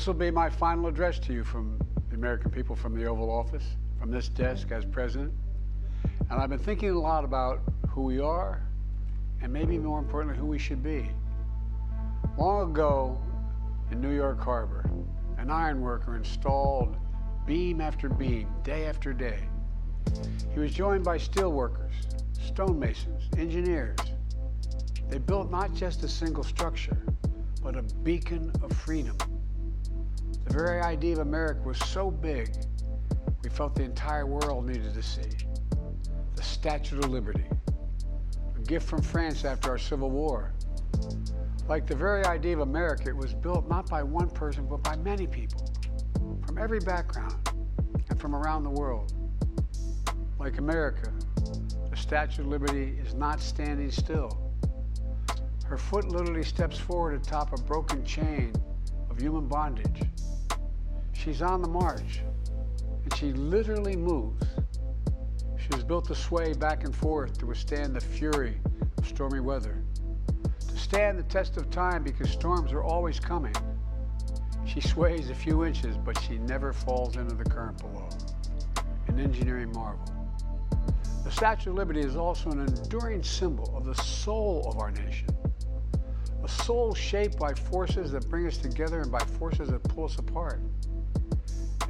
This will be my final address to you from the American people, from the Oval Office, from this desk as president. And I've been thinking a lot about who we are, and maybe more importantly, who we should be. Long ago in New York Harbor, an iron worker installed beam after beam, day after day. He was joined by steel workers, stonemasons, engineers. They built not just a single structure, but a beacon of freedom. The very idea of America was so big, we felt the entire world needed to see. The Statue of Liberty, a gift from France after our Civil War. Like the very idea of America, it was built not by one person, but by many people, from every background and from around the world. Like America, the Statue of Liberty is not standing still. Her foot literally steps forward atop a broken chain of human bondage. She's on the march, and she literally moves. She was built to sway back and forth to withstand the fury of stormy weather, to stand the test of time because storms are always coming. She sways a few inches, but she never falls into the current below. An engineering marvel. The Statue of Liberty is also an enduring symbol of the soul of our nation. A soul shaped by forces that bring us together and by forces that pull us apart.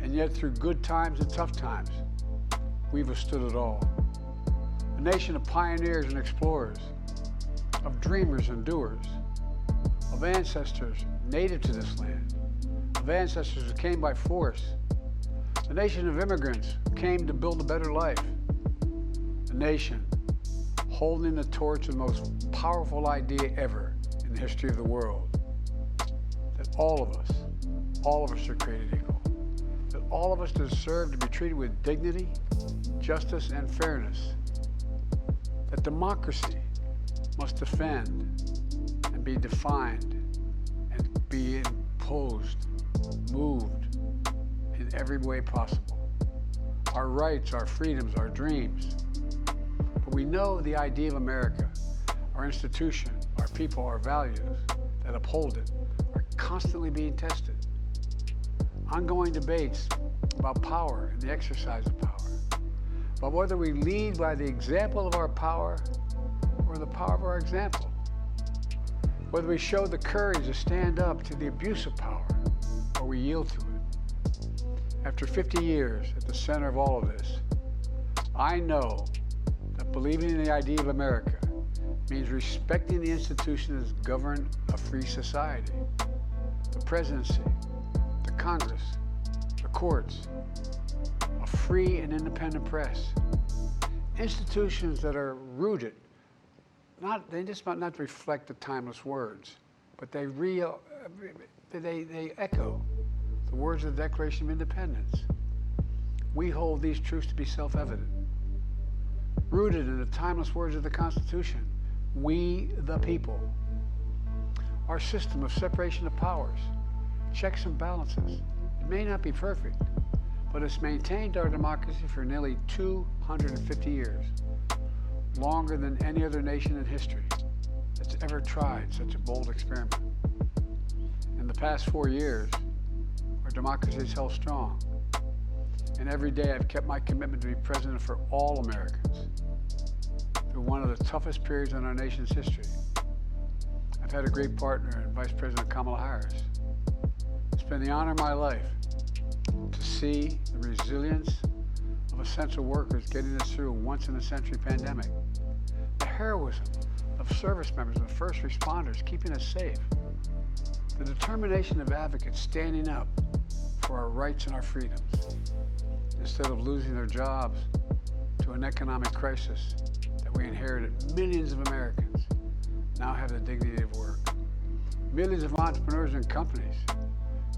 And yet, through good times and tough times, we've withstood it all. A nation of pioneers and explorers, of dreamers and doers, of ancestors native to this land, of ancestors who came by force, a nation of immigrants who came to build a better life, a nation holding the torch of the most powerful idea ever in the history of the world, that all of us are created equal, that all of us deserve to be treated with dignity, justice, and fairness, that democracy must defend and be defined and be imposed, moved in every way possible. Our rights, our freedoms, our dreams. But we know the idea of America, our institution, our people, our values that uphold it are constantly being tested. Ongoing debates about power and the exercise of power, but whether we lead by the example of our power or the power of our example, whether we show the courage to stand up to the abuse of power or we yield to it. After 50 years at the center of all of this, I know that believing in the idea of America means respecting the institutions that govern a free society, the presidency, the Congress, the courts, a free and independent press, institutions that are rooted, they just might not reflect the timeless words, but they echo the words of the Declaration of Independence. We hold these truths to be self-evident. Rooted in the timeless words of the Constitution, we the people. Our system of separation of powers, checks and balances, it may not be perfect, but it's maintained our democracy for nearly 250 years, longer than any other nation in history that's ever tried such a bold experiment. In the past 4 years, our democracy has held strong, and every day I've kept my commitment to be president for all Americans through one of the toughest periods in our nation's history. I've had a great partner in Vice President Kamala Harris. It's been the honor of my life to see the resilience of essential workers getting us through a once-in-a-century pandemic, the heroism of service members and first responders keeping us safe, the determination of advocates standing up for our rights and our freedoms instead of losing their jobs to an economic crisis that we inherited. Millions of Americans now have the dignity of work. Millions of entrepreneurs and companies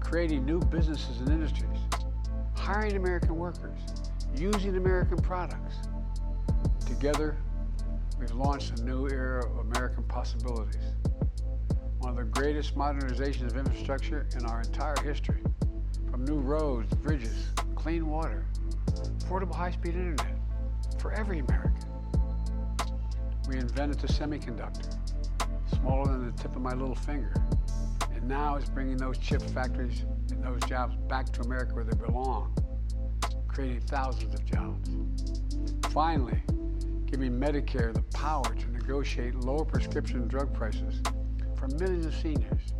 creating new businesses and industries, hiring American workers, using American products. Together, we've launched a new era of American possibilities. One of the greatest modernizations of infrastructure in our entire history, from new roads, bridges, clean water, affordable high-speed internet for every American. We invented the semiconductor, smaller than the tip of my little finger, and now is bringing those chip factories and those jobs back to America where they belong, creating thousands of jobs. Finally, giving Medicare the power to negotiate lower prescription drug prices for millions of seniors.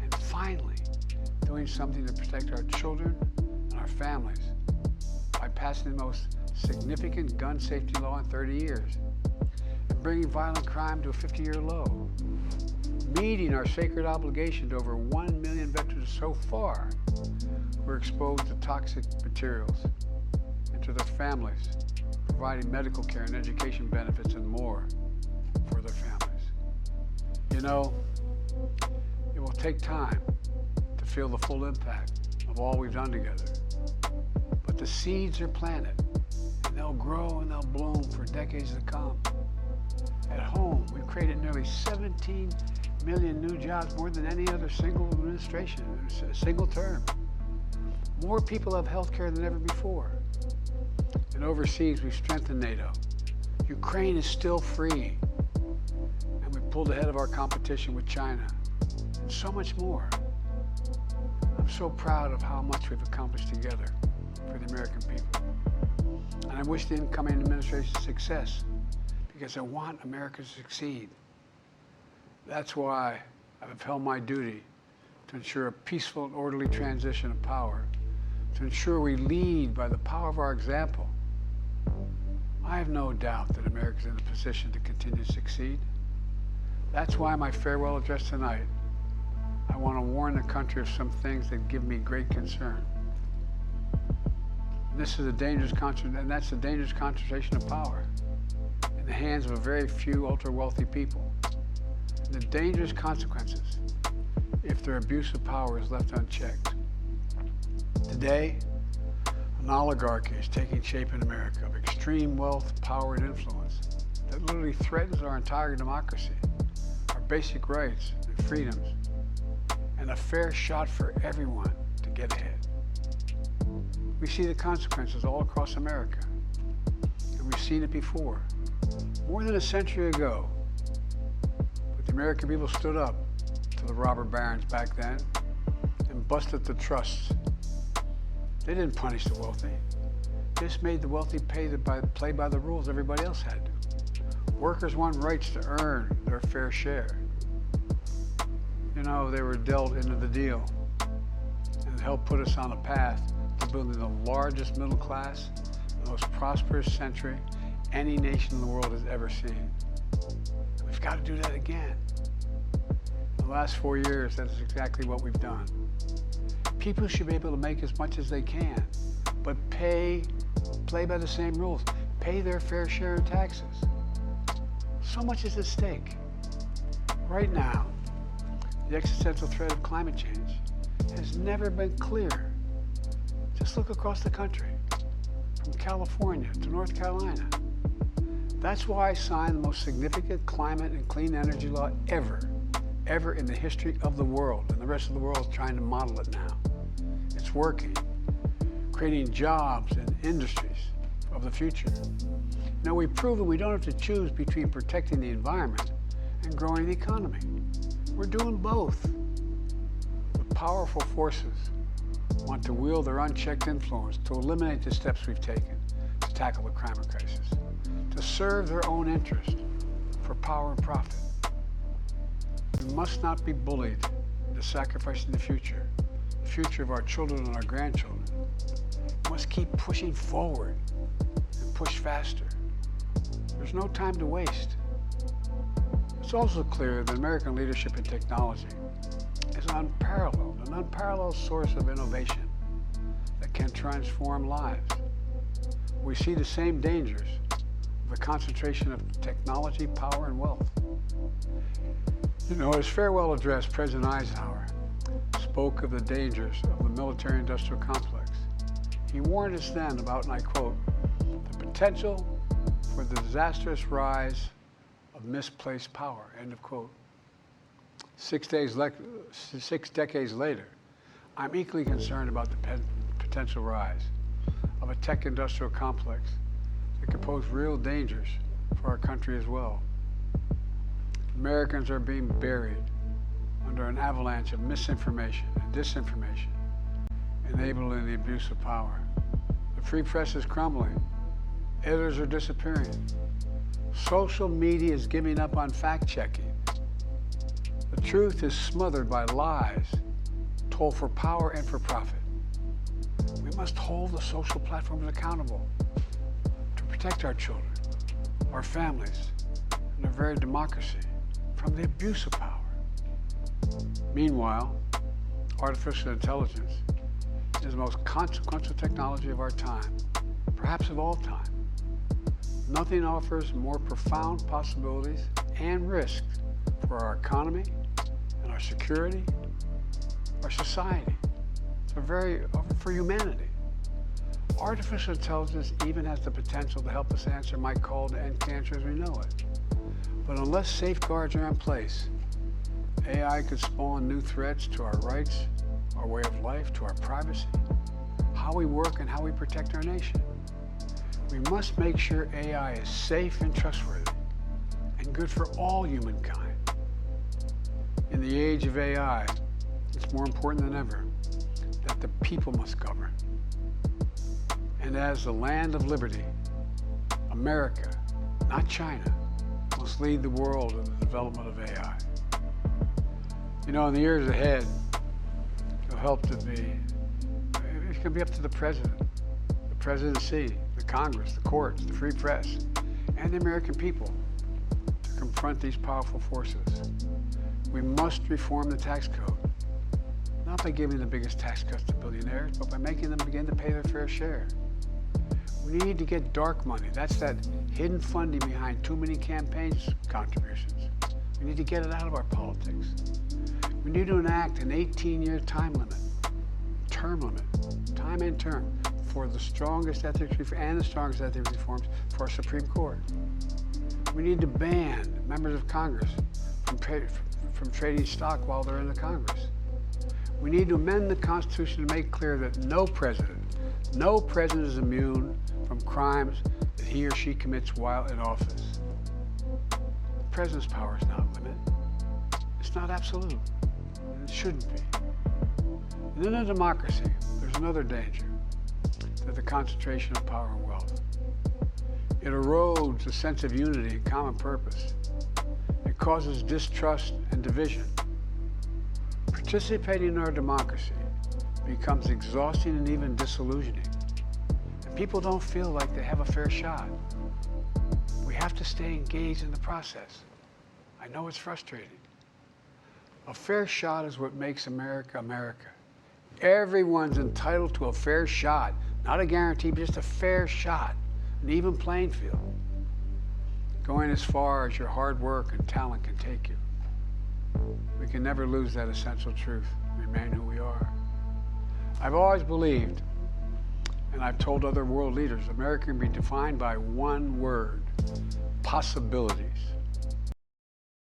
And finally, doing something to protect our children and our families by passing the most significant gun safety law in 30 years and bringing violent crime to a 50-year low, meeting our sacred obligation to over 1 million veterans so far who are exposed to toxic materials, and to their families, providing medical care and education benefits and more for their families. You know, it will take time to feel the full impact of all we've done together, but the seeds are planted, and they'll grow and they'll bloom for decades to come. At home, we've created nearly 17 million new jobs, more than any other single administration, a single term. More people have health care than ever before. And overseas, we've strengthened NATO. Ukraine is still free. And we pulled ahead of our competition with China. And so much more. I'm so proud of how much we've accomplished together for the American people. And I wish the incoming administration success, because I want America to succeed. That's why I've held my duty to ensure a peaceful and orderly transition of power, to ensure we lead by the power of our example. I have no doubt that America is in a position to continue to succeed. That's why my farewell address tonight, I want to warn the country of some things that give me great concern. And that's a dangerous concentration of power in the hands of a very few ultra-wealthy people. And the dangerous consequences if their abuse of power is left unchecked. Today, an oligarchy is taking shape in America of extreme wealth, power, and influence that literally threatens our entire democracy, our basic rights and freedoms, and a fair shot for everyone to get ahead. We see the consequences all across America, and we've seen it before. More than a century ago, but the American people stood up to the robber barons back then and busted the trusts. They didn't punish the wealthy. They just made the wealthy play by the rules everybody else had to. Workers want rights to earn their fair share. You know, they were dealt into the deal, and it helped put us on a path to building the largest middle class, the most prosperous century any nation in the world has ever seen. We've got to do that again. In the last 4 years, that is exactly what we've done. People should be able to make as much as they can, but play by the same rules, pay their fair share of taxes. So much is at stake. Right now, the existential threat of climate change has never been clearer. Just look across the country, from California to North Carolina. That's why I signed the most significant climate and clean energy law ever in the history of the world, and the rest of the world is trying to model it now. It's working, creating jobs and industries of the future. Now, we've proven we don't have to choose between protecting the environment and growing the economy. We're doing both. But powerful forces want to wield their unchecked influence to eliminate the steps we've taken to tackle the climate crisis, to serve their own interest for power and profit. We must not be bullied into sacrificing the future of our children and our grandchildren. We must keep pushing forward and push faster. There's no time to waste. It's also clear that American leadership in technology is an unparalleled source of innovation that can transform lives. We see the same dangers of the concentration of technology, power, and wealth. You know, his farewell address, President Eisenhower spoke of the dangers of the military-industrial complex. He warned us then about, and I quote, the potential for the disastrous rise of misplaced power, end of quote. 6 decades later, I'm equally concerned about the potential rise of a tech-industrial complex that could pose real dangers for our country as well. Americans are being buried under an avalanche of misinformation and disinformation enabling the abuse of power. The free press is crumbling. Editors are disappearing. Social media is giving up on fact-checking. The truth is smothered by lies told for power and for profit. We must hold the social platforms accountable to protect our children, our families, and our very democracy from the abuse of power. Meanwhile, artificial intelligence is the most consequential technology of our time, perhaps of all time. Nothing offers more profound possibilities and risks for our economy and our security, our society, for humanity. Artificial intelligence even has the potential to help us answer my call to end cancer as we know it. But unless safeguards are in place, AI could spawn new threats to our rights, our way of life, to our privacy, how we work, and how we protect our nation. We must make sure AI is safe and trustworthy and good for all humankind. In the age of AI, it's more important than ever that the people must govern. And as the land of liberty, America, not China, must lead the world in the development of AI. You know, in the years ahead, it's going to be up to the president, the presidency, the Congress, the courts, the free press, and the American people to confront these powerful forces. We must reform the tax code, not by giving the biggest tax cuts to billionaires, but by making them begin to pay their fair share. We need to get dark money. That's that hidden funding behind too many campaigns contributions. We need to get it out of our politics. We need to enact an 18-year time limit, time and term, for the strongest ethics reforms for our Supreme Court. We need to ban members of Congress from trading stock while they're in the Congress. We need to amend the Constitution to make clear that no president is immune from crimes that he or she commits while in office. The president's power is not limited. It's not absolute. And it shouldn't be. And in a democracy, there's another danger to the concentration of power and wealth. It erodes a sense of unity and common purpose. It causes distrust and division. Participating in our democracy becomes exhausting and even disillusioning. And people don't feel like they have a fair shot. We have to stay engaged in the process. I know it's frustrating. A fair shot is what makes America, America. Everyone's entitled to a fair shot, not a guarantee, but just a fair shot, an even playing field, going as far as your hard work and talent can take you. We can never lose that essential truth, remain who we are. I've always believed, and I've told other world leaders, America can be defined by one word: possibilities.